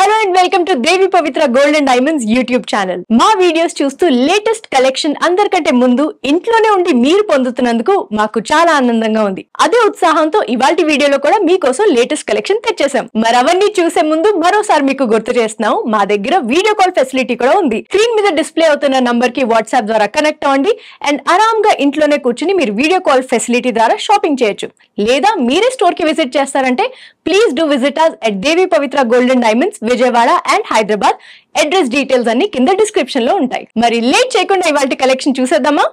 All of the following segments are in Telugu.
Hello and welcome to Devi Pavitra Gold and Diamonds YouTube channel. మా వీడియోస్ చూస్తూ లేటెస్ట్ కలెక్షన్ అందరికంటే ముందు ఇంట్లోనే ఉండి మీరు పొందుతున్నందుకు మాకు చాలా ఆనందంగా ఉంది. అదే ఉత్సాహంతో ఇవాల్టి వీడియోలో కూడా మీకోసం లేటెస్ట్ కలెక్షన్ తెచ్చేసాం. మరి అవన్నీ చూసే ముందు మరోసారి మీకు గుర్తు చేస్తున్నాం, మా దగ్గర వీడియో కాల్ ఫెసిలిటీ కూడా ఉంది. స్క్రీన్ మీద డిస్ప్లే అవుతున్న నంబర్ కి వాట్సాప్ ద్వారా కనెక్ట్ అవ్వండి అండ్ ఆరాంగా ఇంట్లోనే కూర్చుని మీరు వీడియో కాల్ ఫెసిలిటీ ద్వారా షాపింగ్ చేయొచ్చు. లేదా మీరే స్టోర్ కి విజిట్ చేస్తారంటే please do visit us at Devi Pavitra Gold and Diamonds, Vijayawada and Hyderabad. Address details అన్ని కింద డిస్క్రిప్షన్ లో ఉంటాయి. మరి లేట్ చేయకుండా ఇవాల్టి కలెక్షన్ చూసేద్దామా?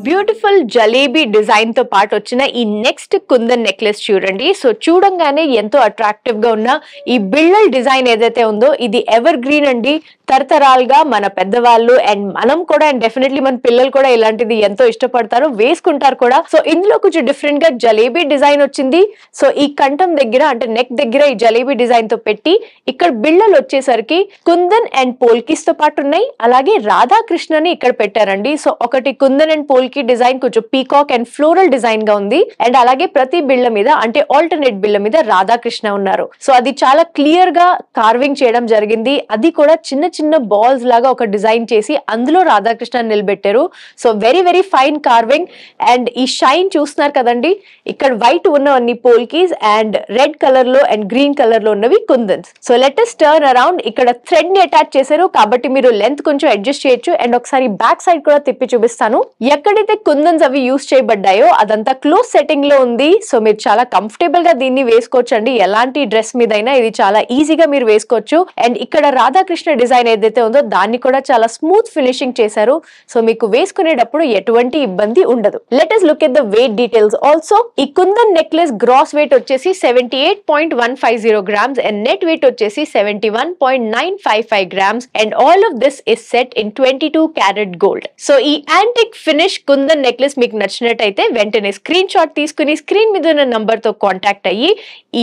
బ్యూటిఫుల్ జలేబీ డిజైన్ తో పాటు వచ్చిన ఈ నెక్స్ట్ కుందన్ నెక్లెస్ చూడండి. సో చూడంగానే ఎంతో అట్రాక్టివ్ గా ఉన్న ఈ బిళ్ళల్ డిజైన్ ఏదైతే ఉందో ఇది ఎవర్ గ్రీన్ అండి. తరతరాలుగా మన పెద్దవాళ్ళు అండ్ మనం కూడా అండ్ డెఫినెట్లీ మన పిల్లలు కూడా ఇలాంటిది ఎంతో ఇష్టపడతారు, వేసుకుంటారు కూడా. సో ఇందులో కొంచెం డిఫరెంట్ గా జలేబీ డిజైన్ వచ్చింది. సో ఈ కంఠం దగ్గర అంటే నెక్ దగ్గర ఈ జలేబీ డిజైన్ తో పెట్టి ఇక్కడ బిళ్ళలు వచ్చేసరికి కుందన్ అండ్ పోల్కీస్ తో పాటు ఉన్నాయి. అలాగే రాధాకృష్ణని ఇక్కడ పెట్టారండి. సో ఒకటి కుందన్ అండ్ పోల్కీ డిజైన్ కొంచెం పీకాక్ అండ్ ఫ్లోరల్ డిజైన్ గా ఉంది. అండ్ అలాగే ప్రతి బిళ్ళ మీద అంటే ఆల్టర్నేట్ బిళ్ళ మీద రాధాకృష్ణ ఉన్నారు. సో అది చాలా క్లియర్ గా కార్వింగ్ చేయడం జరిగింది. అది కూడా చిన్న చిన్న బాల్స్ లాగా ఒక డిజైన్ చేసి అందులో రాధాకృష్ణ నిలబెట్టారు. So very very fine carving. And ఈ షైన్ చూస్తున్నారు కదండి, ఇక్కడ వైట్ ఉన్నవన్నీ పోల్కీస్ అండ్ రెడ్ కలర్ లో అండ్ గ్రీన్ కలర్ లో ఉన్నవి kundans. So let us turn around. ఇక్కడ థ్రెడ్ ని అటాచ్ చేశారు కాబట్టి మీరు లెంత్ కొంచెం అడ్జస్ట్ చేయొచ్చు. అండ్ ఒకసారి బ్యాక్ సైడ్ కూడా తిప్పి చూపిస్తాను. ఎక్కడైతే కుందన్స్ అవి యూస్ చేయబడ్డాయో అదంతా క్లోజ్ సెట్టింగ్ లో ఉంది. సో మీరు చాలా కంఫర్టబుల్ గా దీన్ని వేసుకోవచ్చు అండి. ఎలాంటి డ్రెస్ మీదైనా ఇది చాలా ఈజీగా మీరు వేసుకోవచ్చు. అండ్ ఇక్కడ రాధాకృష్ణ డిజైన్ ఏదైతే ఉందో దాన్ని కూడా చాలా స్మూత్ ఫినిషింగ్ చేశారు. సో మీకు వేసుకునేటప్పుడు ఎటువంటి ఇబ్బంది ఉండదు. Let us look at the weight details also. ఈ కుందన్ నెక్లెస్ గ్రాస్ వెయిట్ వచ్చేసి 78.150 grams అండ్ నెట్ వెయిట్ వచ్చేసి 71.955 grams and all of this is set in 22 carat gold. So ఈ యాంటిక్ ఫినిష్ కుందన్ నెక్లెస్ మీకు నచ్చినట్టయితే వెంటనే స్క్రీన్ షాట్ తీసుకుని స్క్రీన్ మీద ఉన్న నంబర్ తో కాంటాక్ట్ అయ్యి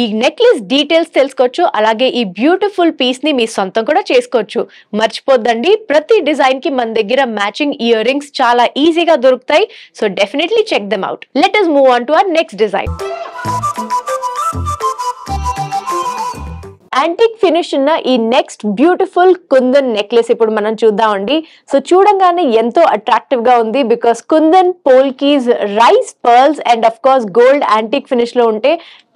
ఈ నెక్లెస్ డీటెయిల్స్ తెలుసుకోవచ్చు. అలాగే ఈ బ్యూటిఫుల్ పీస్ ని మీ సొంతం కూడా చేసుకోవచ్చు. మర్చిపోద్దండి, ప్రతి డిజైన్ కి మన దగ్గర మ్యాచింగ్ ఇయర్ రింగ్స్ చాలా ఈజీగా దొరుకుతాయి. So definitely check them out. Let us move on to our next design. Antique finish ఉన్న ఈ నెక్స్ట్ బ్యూటిఫుల్ కుందన్ నెక్లెస్ ఇప్పుడు మనం చూద్దామండి. సో చూడంగానే ఎంతో అట్రాక్టివ్ గా ఉంది. Because kundan, polkis, rice pearls and of course gold antique finish లో ఉంటే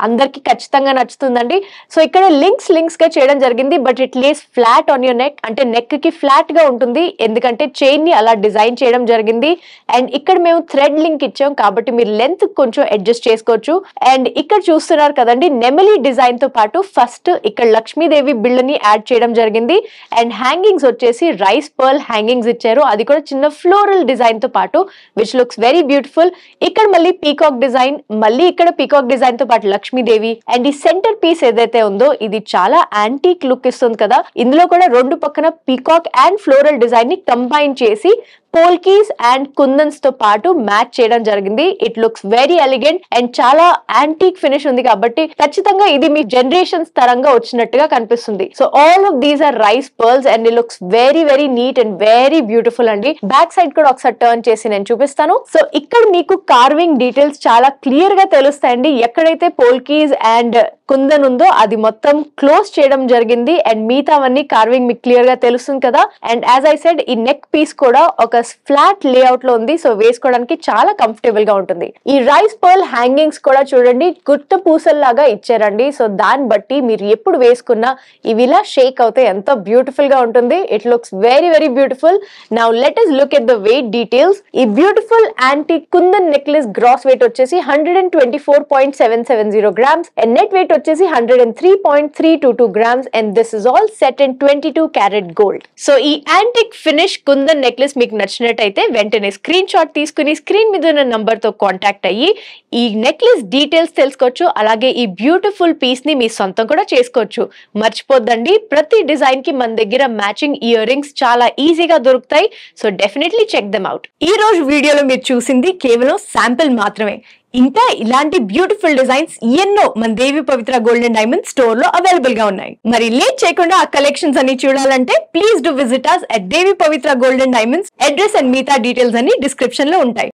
అందరికి ఖచ్చితంగా నచ్చుతుందండి. సో ఇక్కడ లింక్స్ గా చేయడం జరిగింది. But it lays flat on your neck, అంటే నెక్ కి ఫ్లాట్ గా ఉంటుంది ఎందుకంటే చైన్ ని అలా డిజైన్ చేయడం జరిగింది. అండ్ ఇక్కడ మేము థ్రెడ్ లింక్ ఇచ్చాం కాబట్టి మీరు లెంత్ కొంచెం అడ్జస్ట్ చేసుకోవచ్చు. అండ్ ఇక్కడ చూస్తున్నారు కదండి, నెమలి డిజైన్ తో పాటు ఫస్ట్ ఇక్కడ లక్ష్మీదేవి బిళ్ళని యాడ్ చేయడం జరిగింది. అండ్ హ్యాంగింగ్స్ వచ్చేసి రైస్ పర్ల్ హ్యాంగింగ్స్ ఇచ్చారు. అది కూడా చిన్న ఫ్లోరల్ డిజైన్ తో పాటు విచ్ లుక్స్ వెరీ బ్యూటిఫుల్. ఇక్కడ మళ్ళీ పీకాక్ డిజైన్, మళ్ళీ ఇక్కడ పీకాక్ డిజైన్ తో పాటు లక్ష్మీదేవి. అండ్ ఈ సెంటర్ పీస్ ఏదైతే ఉందో ఇది చాలా యాంటీక్ లుక్ ఇస్తుంది కదా. ఇందులో కూడా రెండు పక్కన పీకాక్ అండ్ ఫ్లోరల్ డిజైన్ ని కంబైన్ చేసి పోల్కీస్ అండ్ కుందన్స్ తో పాటు మ్యాచ్ చేయడం జరిగింది. It looks very elegant and చాలా యాంటీక్ ఫినిష్ ఉంది కాబట్టి ఖచ్చితంగా ఇది మీ జనరేషన్స్ తరంగా వచ్చినట్టుగా కనిపిస్తుంది. So all of these are rice pearls and it looks very very neat and very beautiful అండి. బ్యాక్ సైడ్ కూడా ఒకసారి టర్న్ చేసి నేను చూపిస్తాను. సో ఇక్కడ మీకు కార్వింగ్ డీటెయిల్స్ చాలా క్లియర్ గా తెలుస్తాయండి. ఎక్కడైతే పోల్కీస్ అండ్ కుందన్ ఉందో అది మొత్తం క్లోజ్ చేయడం జరిగింది. అండ్ మిగతావన్నీ కార్వింగ్ మీకు క్లియర్ గా తెలుస్తుంది కదా. అండ్ యాజ్ ఐ సెడ్ ఈ నెక్ పీస్ కూడా ఒక ఫ్లాట్ లేఅవుట్ లో ఉంది. సో వేసుకోవడానికి చాలా కంఫర్టబుల్ గా ఉంటుంది. ఈ రైస్ పర్ల్ హ్యాంగింగ్స్ కూడా చూడండి గుట్ట పూసల్లాగా ఇచ్చారండి. సో దాన్ని బట్టి మీరు ఎప్పుడు వేసుకున్నా ఇవి ఇలా షేక్ అవుతే ఎంతో బ్యూటిఫుల్ గా ఉంటుంది. It looks very very beautiful. Now let us look at the weight details. ఈ beautiful antique kundan necklace gross weight వచ్చేసి 124.770 grams అండ్ నెట్ వెయిట్ వచ్చేసి 103.322 grams and this is all set in 22 carat gold. So ఈ యాంటిక్ ఫినిష్ కుందన్ నెక్లెస్ మీకు నచ్చినట్టయితే వెంటనే స్క్రీన్ షాట్ తీసుకుని స్క్రీన్ మీద ఉన్న నంబర్ తో కాంటాక్ట్ అయ్యి ఈ నెక్లెస్ డీటెయిల్స్ తెలుసుకోవచ్చు. అలాగే ఈ బ్యూటిఫుల్ పీస్ ని మీ సొంతం కూడా చేసుకోవచ్చు. మర్చిపోద్దండి, ప్రతి డిజైన్ కి మన దగ్గర మ్యాచింగ్ ఇయర్ రింగ్స్ చాలా ఈజీగా దొరుకుతాయి. So definitely check them out. ఈ రోజు వీడియోలో మీరు చూసింది కేవలం శాంపిల్ మాత్రమే. ఇంకా ఇలాంటి బ్యూటిఫుల్ డిజైన్స్ ఎన్నో మన దేవి పవిత్ర గోల్డ్ అండ్ డైమండ్ స్టోర్ లో అవైలబుల్ గా ఉన్నాయి. మరి లేట్ చేయకుండా ఆ కలెక్షన్స్ అన్ని చూడాలంటే please do visit us at Devi Pavitra Gold and Diamonds. Address and మిగతా డీటెయిల్స్ అన్ని డిస్క్రిప్షన్ లో ఉంటాయి.